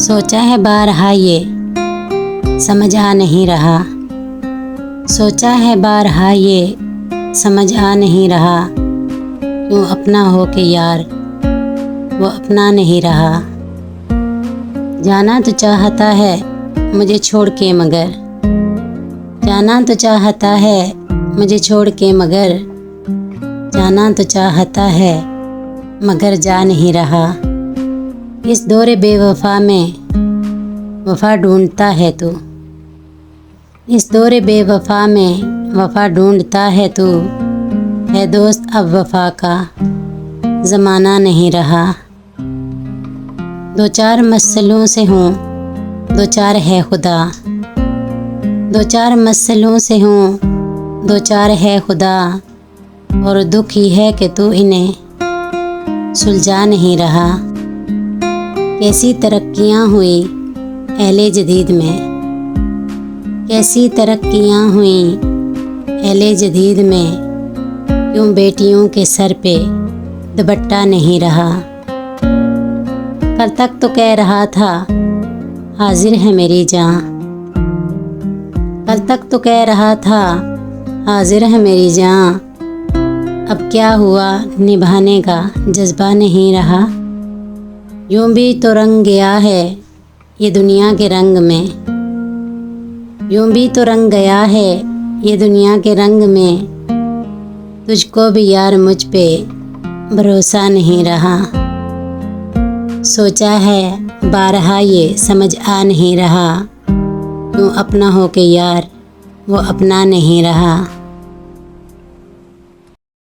सोचा है बारहा ये समझ आ नहीं रहा। सोचा है बारहा ये समझ आ नहीं रहा। क्यों अपना हो के यार वो अपना नहीं रहा। जाना तो चाहता है मुझे छोड़ के मगर, जाना तो चाहता है मुझे छोड़ के मगर, जाना तो चाहता है मगर जा नहीं रहा। इस दौरे बेवफा में वफा ढूंढता है तू, इस दौरे बेवफा में वफा ढूंढता है तू। है दोस्त अब वफा का ज़माना नहीं रहा। दो चार मसलों से हूँ दो चार है खुदा, दो चार मसलों से हूँ दो चार है खुदा। और दुख ही है कि तू इन्हें सुलझा नहीं रहा। कैसी तरक्कियाँ हुई अहले जदीद में, कैसी तरक्कियाँ हुई अहले जदीद में। क्यों बेटियों के सर पे दुपट्टा नहीं रहा। कल तक तो कह रहा था हाजिर है मेरी जान, कल तक तो कह रहा था हाजिर है मेरी जान। अब क्या हुआ निभाने का जज्बा नहीं रहा। यूं भी तो रंग गया है ये दुनिया के रंग में, यूं भी तो रंग गया है ये दुनिया के रंग में। तुझको भी यार मुझ पे भरोसा नहीं रहा। सोचा है बारहा ये समझ आ नहीं रहा। क्यों अपना हो के यार वो अपना नहीं रहा।